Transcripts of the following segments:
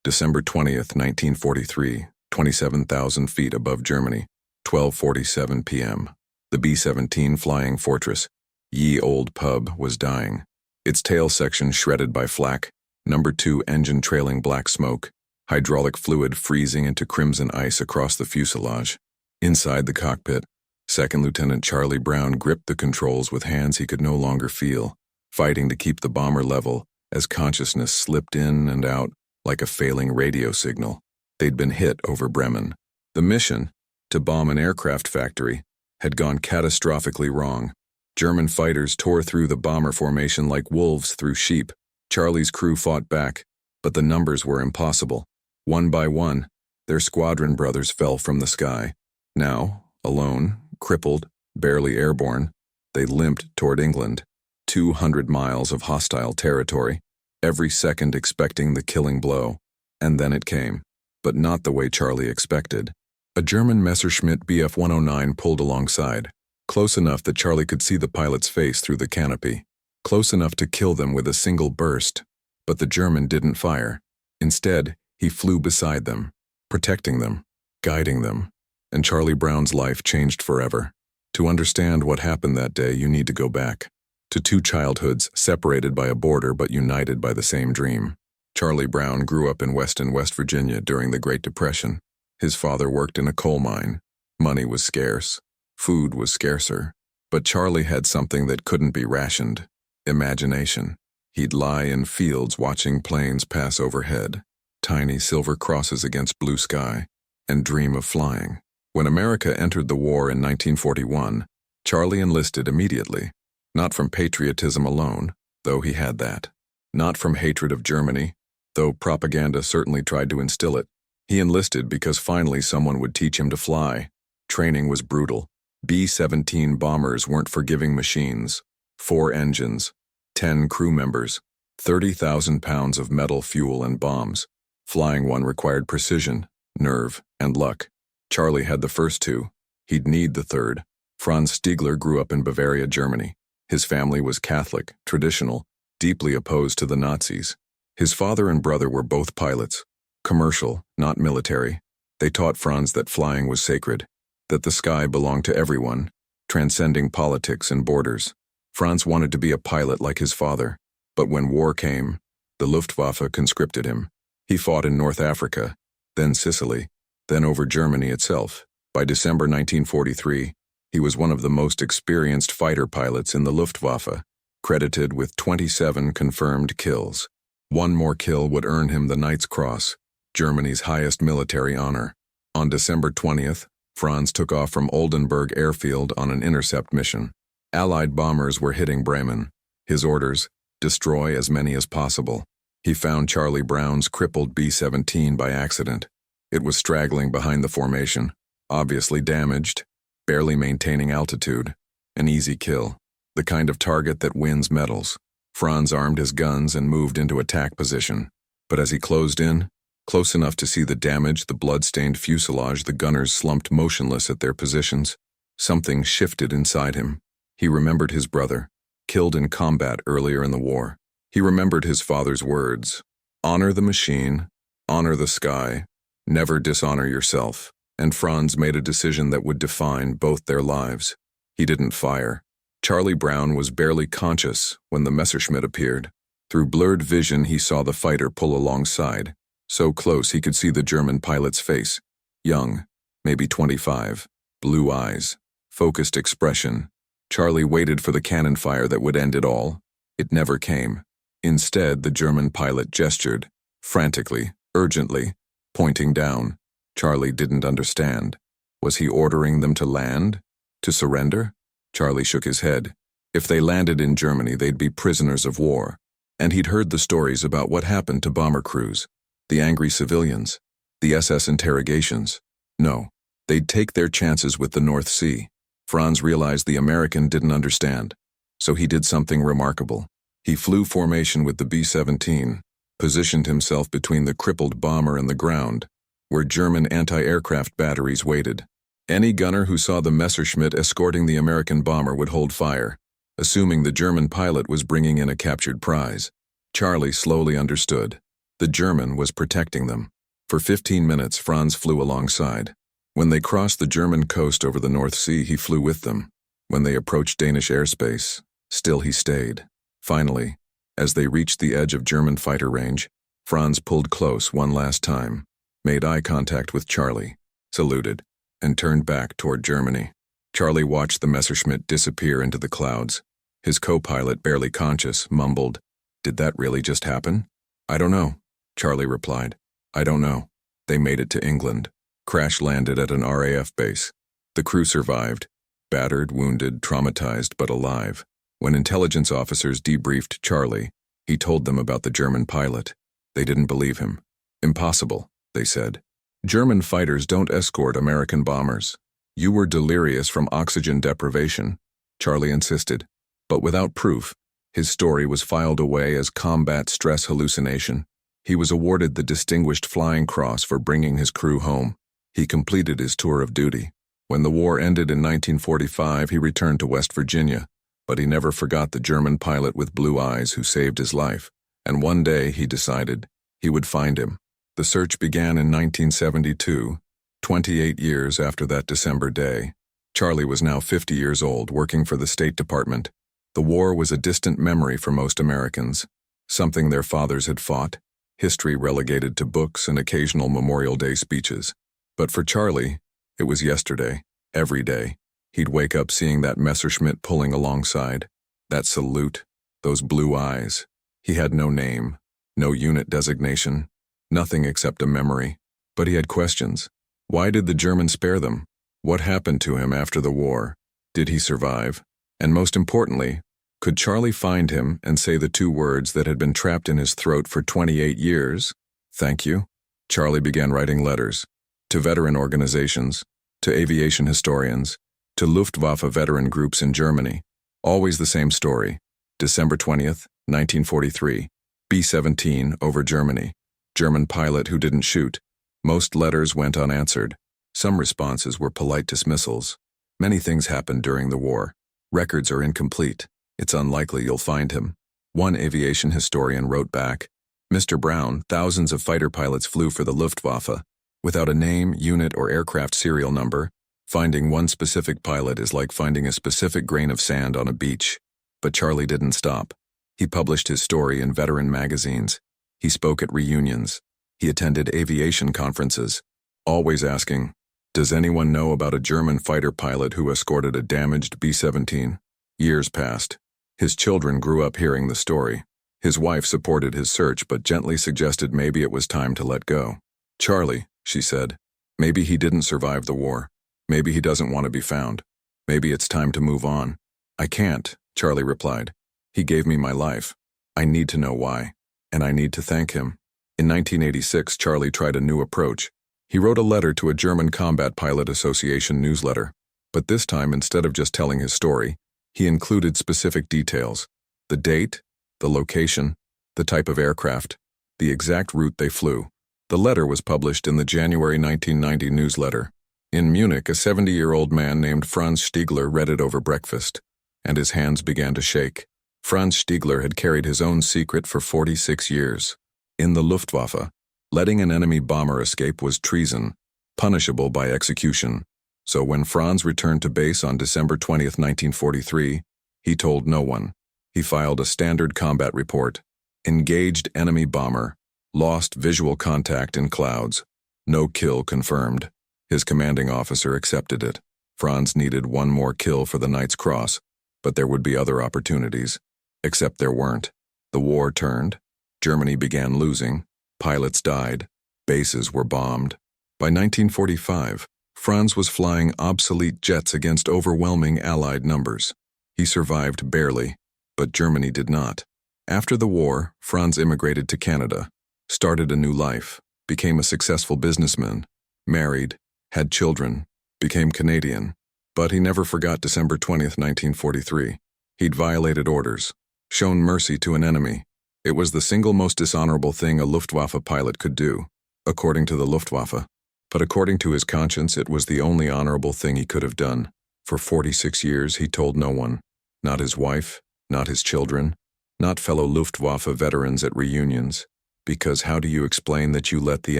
December 20th, 1943, 27,000 feet above Germany, 12:47 p.m. The B-17 Flying Fortress, Ye Old Pub, was dying. Its tail section shredded by flak, number 2 engine trailing black smoke, hydraulic fluid freezing into crimson ice across the fuselage. Inside the cockpit, Second Lieutenant Charlie Brown gripped the controls with hands he could no longer feel, fighting to keep the bomber level as consciousness slipped in and out like a failing radio signal. They'd been hit over Bremen. The mission, to bomb an aircraft factory, had gone catastrophically wrong. German fighters tore through the bomber formation like wolves through sheep. Charlie's crew fought back, but the numbers were impossible. One by one, their squadron brothers fell from the sky. Now, alone, crippled, barely airborne, they limped toward England. 200 miles of hostile territory, every second expecting the killing blow. And then it came, but not the way Charlie expected. A German Messerschmitt Bf 109 pulled alongside, close enough that Charlie could see the pilot's face through the canopy, close enough to kill them with a single burst. But the German didn't fire. Instead, he flew beside them, protecting them, guiding them, and Charlie Brown's life changed forever. To understand what happened that day, you need to go back to 2 childhoods separated by a border but united by the same dream. Charlie Brown grew up in Weston, West Virginia during the Great Depression. His father worked in a coal mine. Money was scarce. Food was scarcer. But Charlie had something that couldn't be rationed: imagination. He'd lie in fields watching planes pass overhead, tiny silver crosses against blue sky, and dream of flying. When America entered the war in 1941, Charlie enlisted immediately. Not from patriotism alone, though he had that. Not from hatred of Germany, though propaganda certainly tried to instill it. He enlisted because finally someone would teach him to fly. Training was brutal. B-17 bombers weren't forgiving machines. 4 engines, 10 crew members, 30,000 pounds of metal fuel and bombs. Flying one required precision, nerve, and luck. Charlie had the first 2. He'd need the third. Franz Stiegler grew up in Bavaria, Germany. His family was Catholic, traditional, deeply opposed to the Nazis. His father and brother were both pilots, commercial, not military. They taught Franz that flying was sacred, that the sky belonged to everyone, transcending politics and borders. Franz wanted to be a pilot like his father, but when war came, the Luftwaffe conscripted him. He fought in North Africa, then Sicily, then over Germany itself. By December 1943, he was one of the most experienced fighter pilots in the Luftwaffe, credited with 27 confirmed kills. One more kill would earn him the Knight's Cross, Germany's highest military honor. On December 20th, Franz took off from Oldenburg Airfield on an intercept mission. Allied bombers were hitting Bremen. His orders: destroy as many as possible. He found Charlie Brown's crippled B-17 by accident. It was straggling behind the formation, obviously damaged, barely maintaining altitude. An easy kill, the kind of target that wins medals. Franz armed his guns and moved into attack position. But as he closed in, close enough to see the damage, the blood-stained fuselage, the gunners slumped motionless at their positions. Something shifted inside him. He remembered his brother, killed in combat earlier in the war. He remembered his father's words: honor the machine, honor the sky, never dishonor yourself. And Franz made a decision that would define both their lives. He didn't fire. Charlie Brown was barely conscious when the Messerschmitt appeared. Through blurred vision, he saw the fighter pull alongside, so close he could see the German pilot's face. Young, maybe 25, blue eyes, focused expression. Charlie waited for the cannon fire that would end it all. It never came. Instead, the German pilot gestured, frantically, urgently, pointing down. Charlie didn't understand. Was he ordering them to land? To surrender? Charlie shook his head. If they landed in Germany, they'd be prisoners of war. And he'd heard the stories about what happened to bomber crews, the angry civilians, the SS interrogations. No, they'd take their chances with the North Sea. Franz realized the American didn't understand, so he did something remarkable. He flew formation with the B-17, positioned himself between the crippled bomber and the ground, where German anti-aircraft batteries waited. Any gunner who saw the Messerschmitt escorting the American bomber would hold fire, assuming the German pilot was bringing in a captured prize. Charlie slowly understood. The German was protecting them. For 15 minutes, Franz flew alongside. When they crossed the German coast over the North Sea, he flew with them. When they approached Danish airspace, still he stayed. Finally, as they reached the edge of German fighter range, Franz pulled close one last time, made eye contact with Charlie, saluted, and turned back toward Germany. Charlie watched the Messerschmitt disappear into the clouds. His co-pilot, barely conscious, mumbled, "Did that really just happen?" "I don't know," Charlie replied. "I don't know." They made it to England, crash-landed at an RAF base. The crew survived, battered, wounded, traumatized, but alive. When intelligence officers debriefed Charlie, he told them about the German pilot. They didn't believe him. "Impossible," they said. "German fighters don't escort American bombers." "You were delirious from oxygen deprivation," Charlie insisted. But without proof, his story was filed away as combat stress hallucination. He was awarded the Distinguished Flying Cross for bringing his crew home. He completed his tour of duty. When the war ended in 1945, he returned to West Virginia, but he never forgot the German pilot with blue eyes who saved his life. And one day, he decided, he would find him. The search began in 1972, 28 years after that December day. Charlie was now 50 years old, working for the State Department. The war was a distant memory for most Americans, something their fathers had fought, history relegated to books and occasional Memorial Day speeches. But for Charlie, it was yesterday, every day. He'd wake up seeing that Messerschmitt pulling alongside, that salute, those blue eyes. He had no name, no unit designation, nothing except a memory. But he had questions. Why did the Germans spare them? What happened to him after the war? Did he survive? And most importantly, could Charlie find him and say the two words that had been trapped in his throat for 28 years? Thank you. Charlie began writing letters to veteran organizations, to aviation historians, to Luftwaffe veteran groups in Germany. Always the same story. December 20th, 1943. B-17 over Germany. German pilot who didn't shoot. Most letters went unanswered. Some responses were polite dismissals. Many things happened during the war. Records are incomplete. It's unlikely you'll find him. One aviation historian wrote back, "Mr. Brown, thousands of fighter pilots flew for the Luftwaffe. Without a name, unit, or aircraft serial number, finding one specific pilot is like finding a specific grain of sand on a beach." But Charlie didn't stop. He published his story in veteran magazines. He spoke at reunions. He attended aviation conferences, always asking, "Does anyone know about a German fighter pilot who escorted a damaged B-17? Years passed. His children grew up hearing the story. His wife supported his search but gently suggested maybe it was time to let go. "Charlie," she said, "maybe he didn't survive the war. Maybe he doesn't want to be found. Maybe it's time to move on." "I can't," Charlie replied. "He gave me my life. I need to know why, and I need to thank him." In 1986, Charlie tried a new approach. He wrote a letter to a German Combat Pilot Association newsletter. But this time, instead of just telling his story, he included specific details: the date, the location, the type of aircraft, the exact route they flew. The letter was published in the January 1990 newsletter. In Munich, a 70-year-old man named Franz Stiegler read it over breakfast, and his hands began to shake. Franz Stiegler had carried his own secret for 46 years. In the Luftwaffe, letting an enemy bomber escape was treason, punishable by execution. So when Franz returned to base on December 20th, 1943, he told no one. He filed a standard combat report. Engaged enemy bomber. Lost visual contact in clouds. No kill confirmed. His commanding officer accepted it. Franz needed one more kill for the Knight's Cross, but there would be other opportunities. Except there weren't. The war turned. Germany began losing. Pilots died. Bases were bombed. By 1945, Franz was flying obsolete jets against overwhelming Allied numbers. He survived barely, but Germany did not. After the war, Franz immigrated to Canada, started a new life, became a successful businessman, married, had children, became Canadian. But he never forgot December 20th, 1943. He'd violated orders, shown mercy to an enemy. It was the single most dishonorable thing a Luftwaffe pilot could do, according to the Luftwaffe. But according to his conscience, it was the only honorable thing he could have done. For 46 years, he told no one. Not his wife, not his children, not fellow Luftwaffe veterans at reunions. Because how do you explain that you let the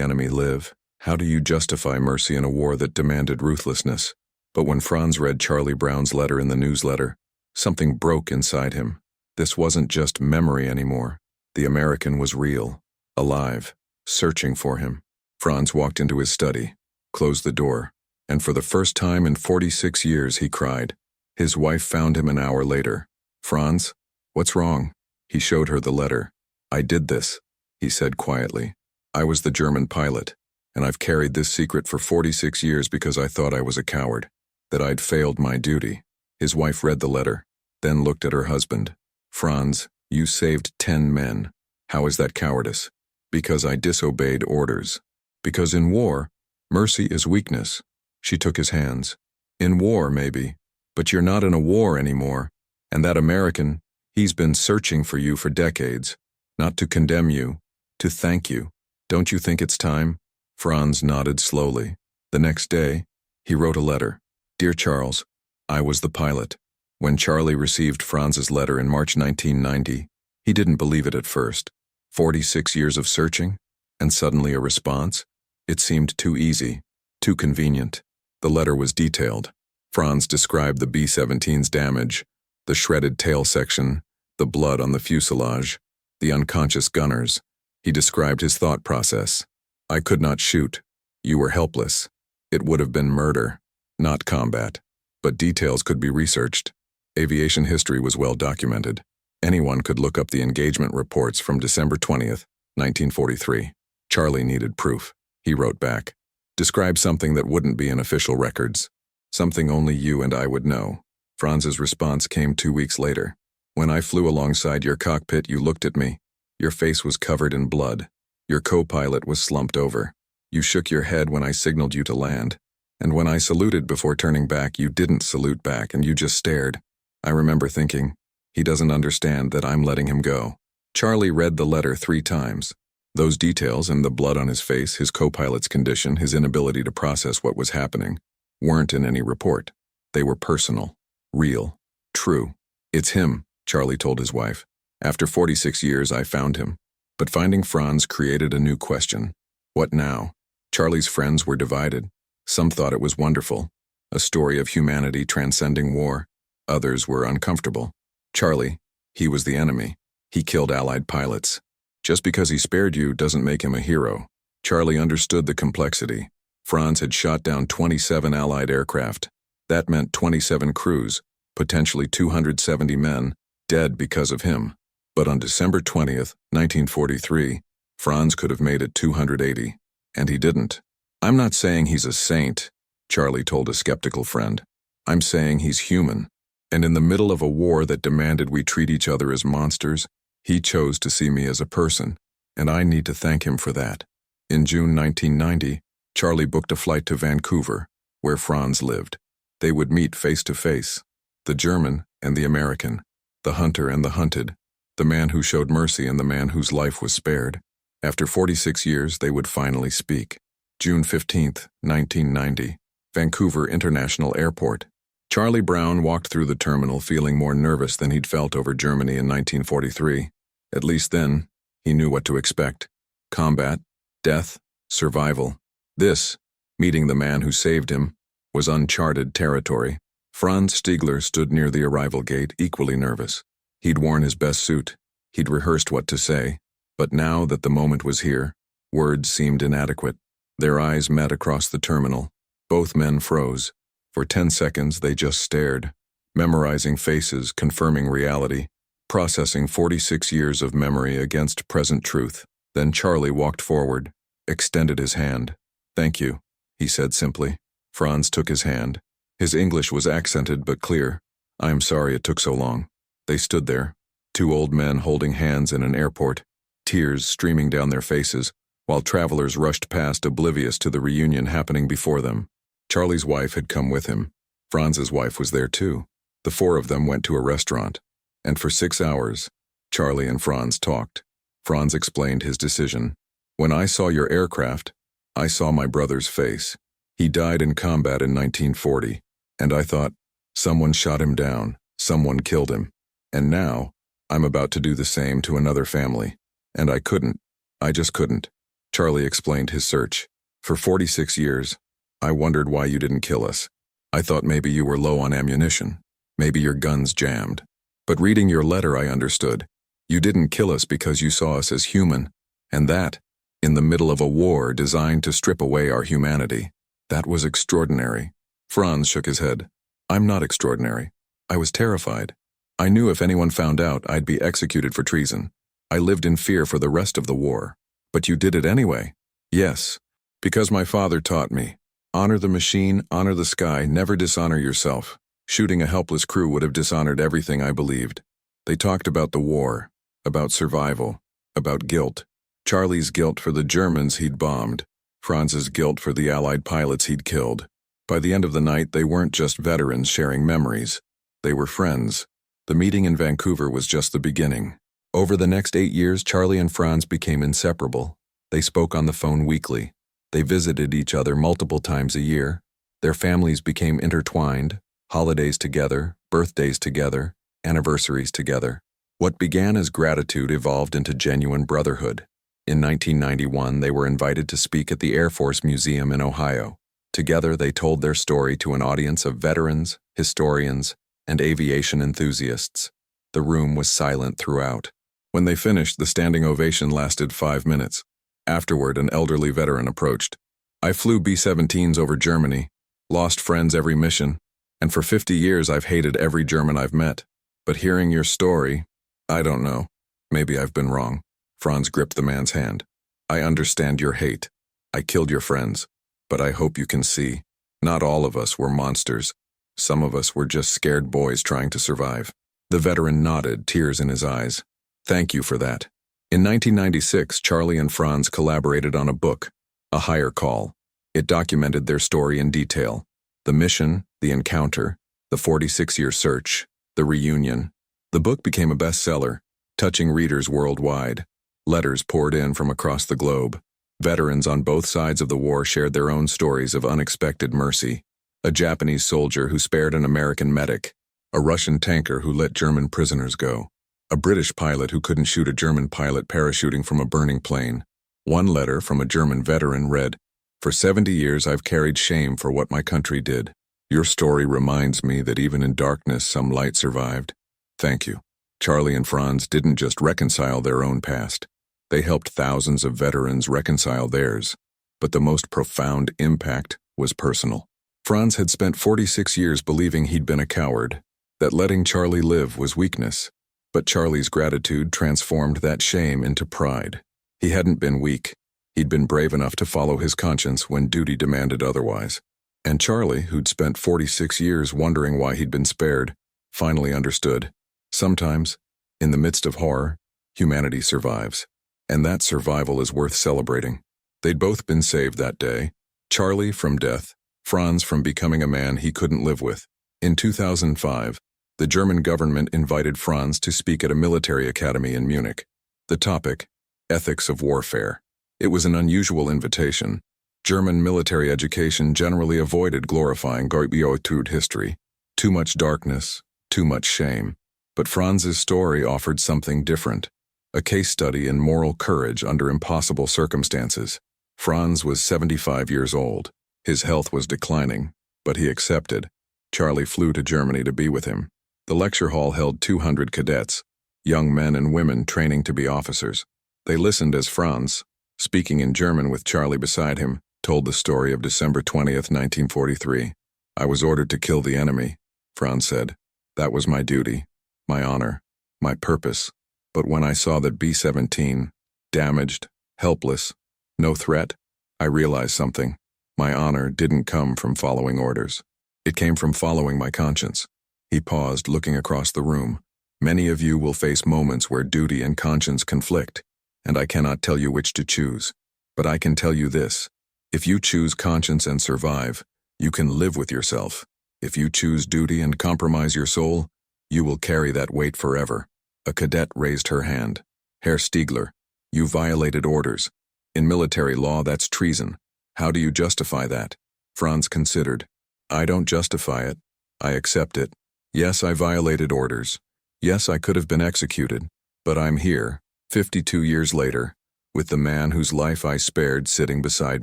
enemy live? How do you justify mercy in a war that demanded ruthlessness? But when Franz read Charlie Brown's letter in the newsletter, something broke inside him. This wasn't just memory anymore. The American was real, alive, searching for him. Franz walked into his study, closed the door, and for the first time in 46 years he cried. His wife found him an hour later. "Franz, what's wrong?" He showed her the letter. "I did this," he said quietly. "I was the German pilot, and I've carried this secret for 46 years because I thought I was a coward, that I'd failed my duty." His wife read the letter, then looked at her husband. "Franz, you saved 10 men. How is that cowardice?" "Because I disobeyed orders. Because in war, mercy is weakness." She took his hands. "In war, maybe, but you're not in a war anymore, and that American, he's been searching for you for decades, not to condemn you, to thank you. Don't you think it's time?" Franz nodded slowly. The next day, he wrote a letter. "Dear Charles, I was the pilot." When Charlie received Franz's letter in March 1990, he didn't believe it at first. 46 years of searching, and suddenly a response? It seemed too easy, too convenient. The letter was detailed. Franz described the B-17's damage, the shredded tail section, the blood on the fuselage, the unconscious gunners. He described his thought process. "I could not shoot. You were helpless. It would have been murder, not combat. But details could be researched. Aviation history was well documented. Anyone could look up the engagement reports from December 20th, 1943. Charlie needed proof. He wrote back. "Describe something that wouldn't be in official records. Something only you and I would know." Franz's response came 2 weeks later. "When I flew alongside your cockpit, you looked at me. Your face was covered in blood. Your co-pilot was slumped over. You shook your head when I signaled you to land. And when I saluted before turning back, you didn't salute back and you just stared. I remember thinking, he doesn't understand that I'm letting him go." Charlie read the letter 3 times. Those details and the blood on his face, his co-pilot's condition, his inability to process what was happening, weren't in any report. They were personal, real, true. "It's him," Charlie told his wife. "After 46 years, I found him." But finding Franz created a new question. What now? Charlie's friends were divided. Some thought it was wonderful, a story of humanity transcending war. Others were uncomfortable. Charlie, he was the enemy. He killed Allied pilots. Just because he spared you doesn't make him a hero. Charlie understood the complexity. Franz had shot down 27 Allied aircraft. That meant 27 crews, potentially 270 men, dead because of him. But on December 20th, 1943, Franz could have made it 280. And he didn't. "I'm not saying he's a saint," Charlie told a skeptical friend. "I'm saying he's human. And in the middle of a war that demanded we treat each other as monsters, he chose to see me as a person, and I need to thank him for that." In June 1990, Charlie booked a flight to Vancouver, where Franz lived. They would meet face to face, the German and the American, the hunter and the hunted, the man who showed mercy and the man whose life was spared. After 46 years, they would finally speak. June 15th, 1990, Vancouver International Airport. Charlie Brown walked through the terminal feeling more nervous than he'd felt over Germany in 1943. At least then, he knew what to expect. Combat, death, survival. This, meeting the man who saved him, was uncharted territory. Franz Stiegler stood near the arrival gate, equally nervous. He'd worn his best suit. He'd rehearsed what to say. But now that the moment was here, words seemed inadequate. Their eyes met across the terminal. Both men froze. For 10 seconds, they just stared, memorizing faces, confirming reality, processing 46 years of memory against present truth. Then Charlie walked forward, extended his hand. "Thank you," he said simply. Franz took his hand. His English was accented but clear. "I'm sorry it took so long." They stood there, 2 old men holding hands in an airport, tears streaming down their faces, while travelers rushed past oblivious to the reunion happening before them. Charlie's wife had come with him. Franz's wife was there too. The 4 of them went to a restaurant, and for 6 hours, Charlie and Franz talked. Franz explained his decision. "When I saw your aircraft, I saw my brother's face. He died in combat in 1940, and I thought, someone shot him down, someone killed him. And now, I'm about to do the same to another family. And I couldn't. I just couldn't. Charlie explained his search. For 46 years, I wondered why you didn't kill us. I thought maybe you were low on ammunition. Maybe your gun's jammed. But reading your letter, I understood. You didn't kill us because you saw us as human, and that, in the middle of a war designed to strip away our humanity. That was extraordinary. Franz shook his head. I'm not extraordinary. I was terrified. I knew if anyone found out, I'd be executed for treason. I lived in fear for the rest of the war. But you did it anyway. Yes, because my father taught me. Honor the machine, honor the sky, never dishonor yourself. Shooting a helpless crew would have dishonored everything I believed. They talked about the war, about survival, about guilt. Charlie's guilt for the Germans he'd bombed, Franz's guilt for the Allied pilots he'd killed. By the end of the night, they weren't just veterans sharing memories. They were friends. The meeting in Vancouver was just the beginning. Over the next 8 years, Charlie and Franz became inseparable. They spoke on the phone weekly. They visited each other multiple times a year. Their families became intertwined, holidays together, birthdays together, anniversaries together. What began as gratitude evolved into genuine brotherhood. In 1991, they were invited to speak at the Air Force Museum in Ohio. Together, they told their story to an audience of veterans, historians, and aviation enthusiasts. The room was silent throughout. When they finished, the standing ovation lasted 5 minutes. Afterward, an elderly veteran approached. I flew B-17s over Germany, lost friends every mission, and for 50 years I've hated every German I've met. But hearing your story, I don't know. Maybe I've been wrong. Franz gripped the man's hand. I understand your hate. I killed your friends. But I hope you can see, not all of us were monsters. Some of us were just scared boys trying to survive. The veteran nodded, tears in his eyes. Thank you for that. In 1996, Charlie and Franz collaborated on a book, A Higher Call. It documented their story in detail. The mission, the encounter, the 46-year search, the reunion. The book became a bestseller, touching readers worldwide. Letters poured in from across the globe. Veterans on both sides of the war shared their own stories of unexpected mercy. A Japanese soldier who spared an American medic. A Russian tanker who let German prisoners go. A British pilot who couldn't shoot a German pilot parachuting from a burning plane. One letter from a German veteran read, For 70 years I've carried shame for what my country did. Your story reminds me that even in darkness some light survived. Thank you. Charlie and Franz didn't just reconcile their own past. They helped thousands of veterans reconcile theirs. But the most profound impact was personal. Franz had spent 46 years believing he'd been a coward, that letting Charlie live was weakness. But Charlie's gratitude transformed that shame into pride. He hadn't been weak. He'd been brave enough to follow his conscience when duty demanded otherwise. And Charlie, who'd spent 46 years wondering why he'd been spared, finally understood. Sometimes, in the midst of horror, humanity survives. And that survival is worth celebrating. They'd both been saved that day. Charlie from death, Franz from becoming a man he couldn't live with. In 2005, the German government invited Franz to speak at a military academy in Munich. The topic, Ethics of Warfare. It was an unusual invitation. German military education generally avoided glorifying Goethe history. Too much darkness, too much shame. But Franz's story offered something different. A case study in moral courage under impossible circumstances. Franz was 75 years old. His health was declining, but he accepted. Charlie flew to Germany to be with him. The lecture hall held 200 cadets, young men and women training to be officers. They listened as Franz, speaking in German with Charlie beside him, told the story of December 20th, 1943. I was ordered to kill the enemy, Franz said. That was my duty, my honor, my purpose. But when I saw that B-17, damaged, helpless, no threat, I realized something. My honor didn't come from following orders. It came from following my conscience. He paused, looking across the room. Many of you will face moments where duty and conscience conflict, and I cannot tell you which to choose. But I can tell you this. If you choose conscience and survive, you can live with yourself. If you choose duty and compromise your soul, you will carry that weight forever. A cadet raised her hand. Herr Stiegler, you violated orders. In military law, that's treason. How do you justify that? Franz considered. I don't justify it. I accept it. Yes, I violated orders. Yes, I could have been executed. But I'm here, 52 years later, with the man whose life I spared sitting beside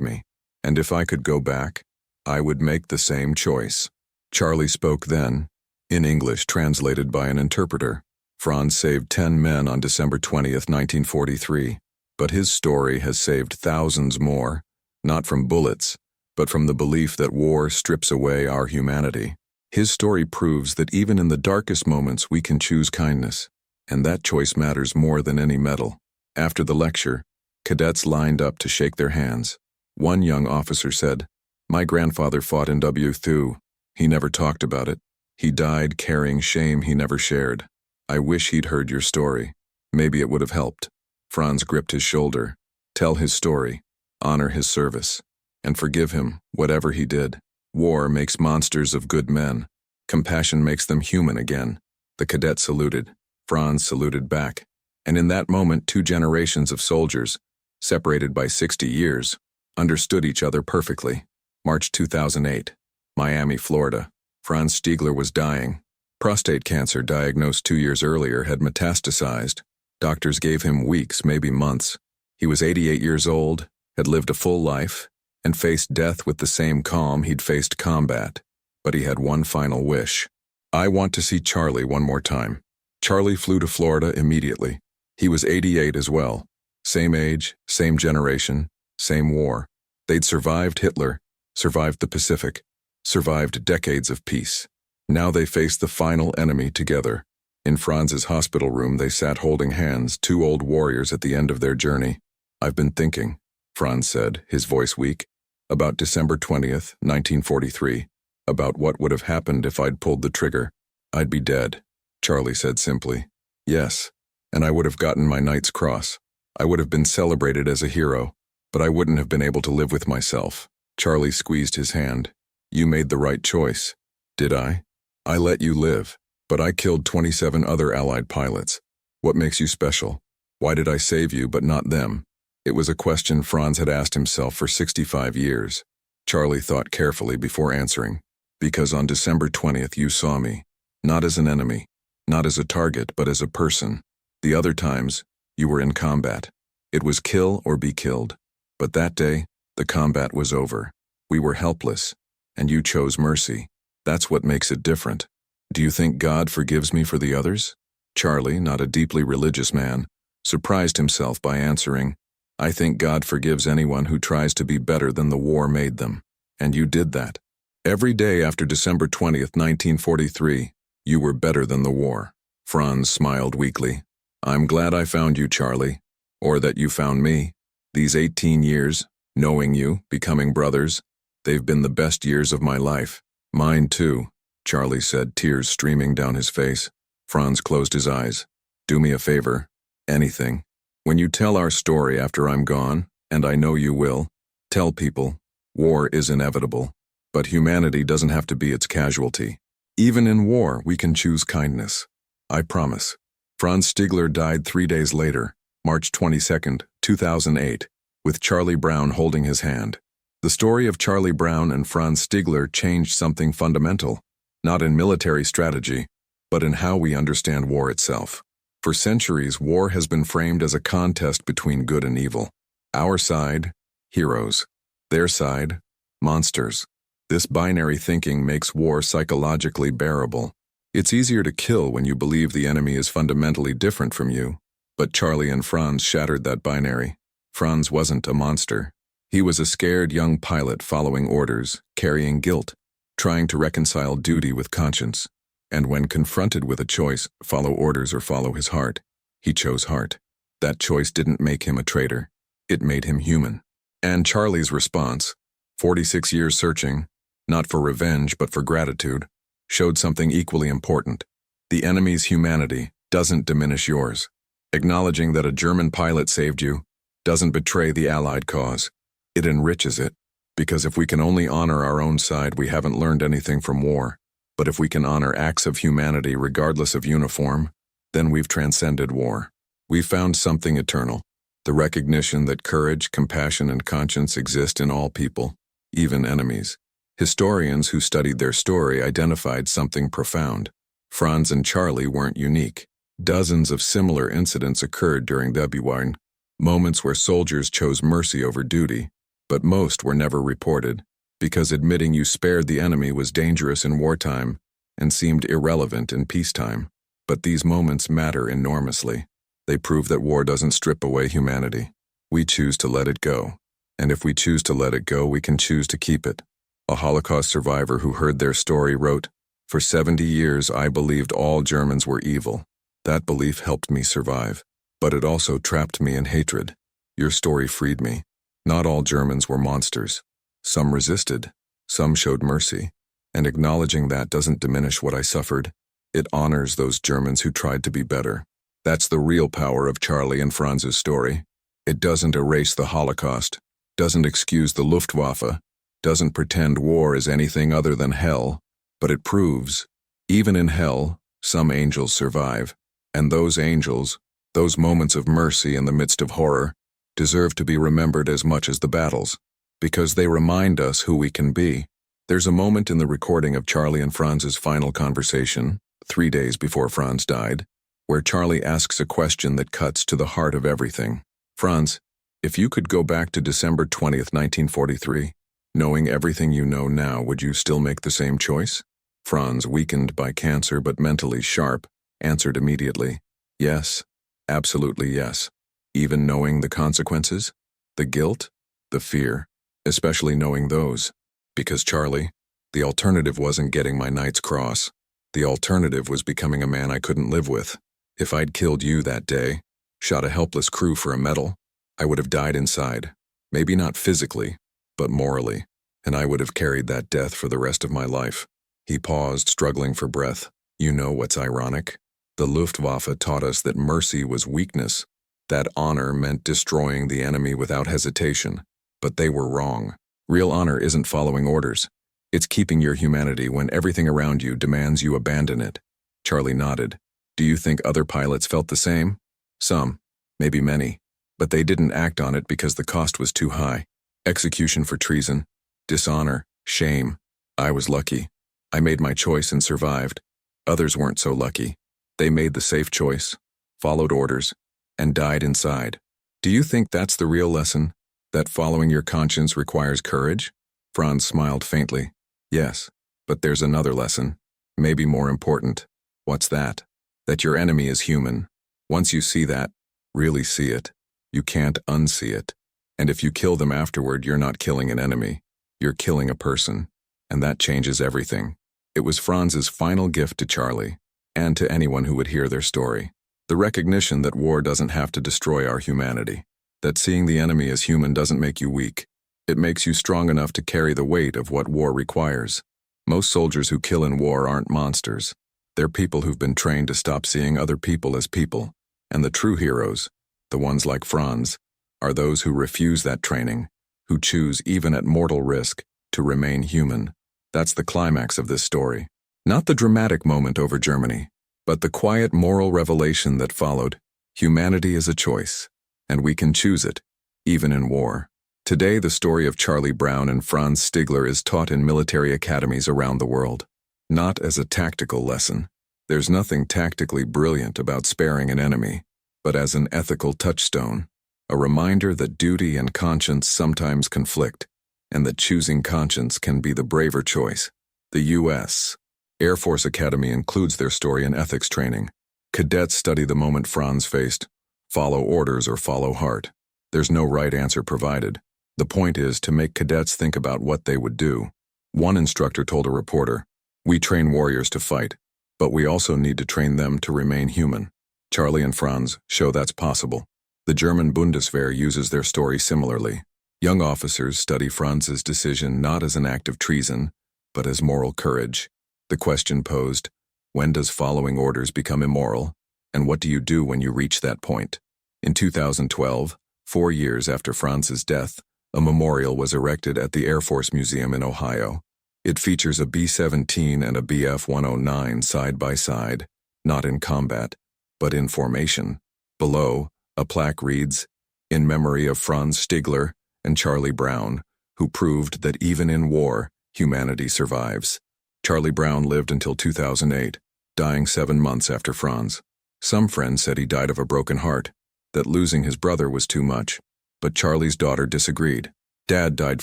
me. And if I could go back, I would make the same choice. Charlie spoke then, in English translated by an interpreter. Franz saved 10 men on December 20th, 1943, but his story has saved thousands more, not from bullets, but from the belief that war strips away our humanity. His story proves that even in the darkest moments we can choose kindness, and that choice matters more than any medal. After the lecture, cadets lined up to shake their hands. One young officer said, "My grandfather fought in W2. He never talked about it. He died carrying shame he never shared. I wish he'd heard your story. Maybe it would have helped." Franz gripped his shoulder. Tell his story, honor his service, and forgive him, whatever he did. War makes monsters of good men. Compassion makes them human again. The cadet saluted. Franz saluted back. And in that moment, 2 generations of soldiers, separated by 60 years, understood each other perfectly. March 2008, Miami, Florida. Franz Stiegler was dying. Prostate cancer, diagnosed 2 years earlier, had metastasized. Doctors gave him weeks, maybe months. He was 88 years old, had lived a full life, and faced death with the same calm he'd faced combat. But he had one final wish. "I want to see Charlie one more time." Charlie flew to Florida immediately. He was 88 as well. Same age, same generation, same war. They'd survived Hitler, survived the Pacific, survived decades of peace. Now they faced the final enemy together. In Franz's hospital room, they sat holding hands, 2 old warriors at the end of their journey. "I've been thinking," Franz said, his voice weak, "about December 20th, 1943, about what would have happened if I'd pulled the trigger. I'd be dead," Charlie said simply. "Yes, and I would have gotten my Knight's Cross. I would have been celebrated as a hero, but I wouldn't have been able to live with myself." Charlie squeezed his hand. "You made the right choice." "Did I? I let you live, but I killed 27 other Allied pilots. What makes you special? Why did I save you but not them?" It was a question Franz had asked himself for 65 years. Charlie thought carefully before answering. "Because on December 20th you saw me, not as an enemy, not as a target, but as a person. The other times, you were in combat. It was kill or be killed. But that day, the combat was over. We were helpless, and you chose mercy. That's what makes it different. Do you think God forgives me for the others?" Charlie, not a deeply religious man, surprised himself by answering, "I think God forgives anyone who tries to be better than the war made them. And you did that. Every day after December 20th, 1943, you were better than the war." Franz smiled weakly. "I'm glad I found you, Charlie. Or that you found me. These 18 years, knowing you, becoming brothers, they've been the best years of my life." "Mine too," Charlie said, tears streaming down his face. Franz closed his eyes. "Do me a favor. Anything. When you tell our story after I'm gone, and I know you will, tell people, war is inevitable, but humanity doesn't have to be its casualty. Even in war, we can choose kindness. I promise." Franz Stiegler died 3 days later, March 22, 2008, with Charlie Brown holding his hand. The story of Charlie Brown and Franz Stiegler changed something fundamental, not in military strategy, but in how we understand war itself. For centuries, war has been framed as a contest between good and evil. Our side, heroes. Their side, monsters. This binary thinking makes war psychologically bearable. It's easier to kill when you believe the enemy is fundamentally different from you. But Charlie and Franz shattered that binary. Franz wasn't a monster. He was a scared young pilot following orders, carrying guilt, trying to reconcile duty with conscience. And when confronted with a choice, follow orders or follow his heart, he chose heart. That choice didn't make him a traitor. It made him human. And Charlie's response, 46 years searching, not for revenge but for gratitude, showed something equally important. The enemy's humanity doesn't diminish yours. Acknowledging that a German pilot saved you doesn't betray the Allied cause. It enriches it, because if we can only honor our own side, we haven't learned anything from war. But if we can honor acts of humanity regardless of uniform, then we've transcended war. We've found something eternal, the recognition that courage, compassion, and conscience exist in all people, even enemies. Historians who studied their story identified something profound. Franz and Charlie weren't unique. Dozens of similar incidents occurred during W1, Moments where soldiers chose mercy over duty, but most were never reported, because admitting you spared the enemy was dangerous in wartime and seemed irrelevant in peacetime. But these moments matter enormously. They prove that war doesn't strip away humanity. We choose to let it go. And if we choose to let it go, we can choose to keep it. A Holocaust survivor who heard their story wrote, "For 70 years I believed all Germans were evil. That belief helped me survive. But it also trapped me in hatred. Your story freed me. Not all Germans were monsters. Some resisted. Some showed mercy. And acknowledging that doesn't diminish what I suffered. It honors those Germans who tried to be better." That's the real power of Charlie and Franz's story. It doesn't erase the Holocaust, doesn't excuse the Luftwaffe, doesn't pretend war is anything other than hell, but it proves, even in hell, some angels survive. And those angels, those moments of mercy in the midst of horror, deserve to be remembered as much as the battles, because they remind us who we can be. There's a moment in the recording of Charlie and Franz's final conversation, 3 days before Franz died, where Charlie asks a question that cuts to the heart of everything. "Franz, if you could go back to December 20th, 1943, knowing everything you know now, would you still make the same choice?" Franz, weakened by cancer but mentally sharp, answered immediately, "Yes, absolutely yes. Even knowing the consequences, the guilt, the fear, especially knowing those. Because Charlie, the alternative wasn't getting my Knight's Cross. The alternative was becoming a man I couldn't live with. If I'd killed you that day, shot a helpless crew for a medal, I would have died inside. Maybe not physically, but morally, and I would have carried that death for the rest of my life." He paused, struggling for breath. "You know what's ironic? The Luftwaffe taught us that mercy was weakness, that honor meant destroying the enemy without hesitation. But they were wrong. Real honor isn't following orders. It's keeping your humanity when everything around you demands you abandon it." Charlie nodded. "Do you think other pilots felt the same?" "Some, maybe many, but they didn't act on it because the cost was too high. Execution for treason, dishonor, shame. I was lucky. I made my choice and survived. Others weren't so lucky. They made the safe choice, followed orders, and died inside. Do you think that's the real lesson? That following your conscience requires courage?" Franz smiled faintly. "Yes, but there's another lesson, maybe more important." "What's that?" "That your enemy is human. Once you see that, really see it, you can't unsee it. And if you kill them afterward, you're not killing an enemy. You're killing a person. And that changes everything." It was Franz's final gift to Charlie, and to anyone who would hear their story. The recognition that war doesn't have to destroy our humanity. That seeing the enemy as human doesn't make you weak. It makes you strong enough to carry the weight of what war requires. Most soldiers who kill in war aren't monsters. They're people who've been trained to stop seeing other people as people. And the true heroes, the ones like Franz, are those who refuse that training, who choose, even at mortal risk, to remain human. That's the climax of this story. Not the dramatic moment over Germany, but the quiet moral revelation that followed. Humanity is a choice, and we can choose it, even in war. Today, the story of Charlie Brown and Franz Stigler is taught in military academies around the world. Not as a tactical lesson. There's nothing tactically brilliant about sparing an enemy, but as an ethical touchstone, a reminder that duty and conscience sometimes conflict, and that choosing conscience can be the braver choice. The U.S. Air Force Academy includes their story in ethics training. Cadets study the moment Franz faced: follow orders or follow heart. There's no right answer provided. The point is to make cadets think about what they would do. One instructor told a reporter, "We train warriors to fight, but we also need to train them to remain human." Charlie and Franz show that's possible. The German Bundeswehr uses their story similarly. Young officers study Franz's decision not as an act of treason, but as moral courage. The question posed, when does following orders become immoral, and what do you do when you reach that point? In 2012, 4 years after Franz's death, a memorial was erected at the Air Force Museum in Ohio. It features a B-17 and a Bf-109 side by side, not in combat, but in formation. Below, a plaque reads, "In memory of Franz Stigler and Charlie Brown, who proved that even in war, humanity survives." Charlie Brown lived until 2008, dying 7 months after Franz. Some friends said he died of a broken heart. that losing his brother was too much. But Charlie's daughter disagreed. Dad died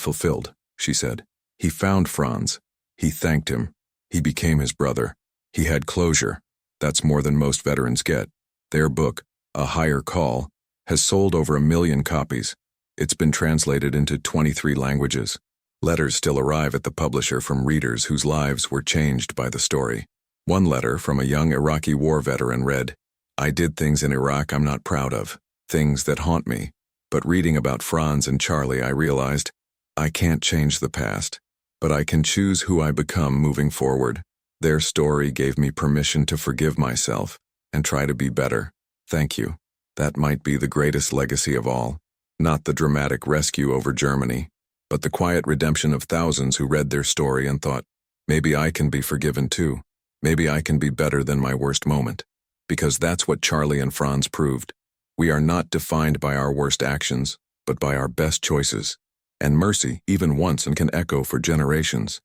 fulfilled, she said. He found Franz. He thanked him. He became his brother. He had closure. That's more than most veterans get. Their book, A Higher Call, has sold over 1 million copies. It's been translated into 23 languages. Letters still arrive at the publisher from readers whose lives were changed by the story. One letter from a young Iraqi war veteran read, "I did things in Iraq I'm not proud of, things that haunt me. But reading about Franz and Charlie, I realized I can't change the past, but I can choose who I become moving forward. Their story gave me permission to forgive myself and try to be better. Thank you. That might be the greatest legacy of all. Not the dramatic rescue over Germany, but the quiet redemption of thousands who read their story and thought, maybe I can be forgiven too. Maybe I can be better than my worst moment." Because that's what Charlie and Franz proved. We are not defined by our worst actions, but by our best choices. And mercy, even once, and can echo for generations.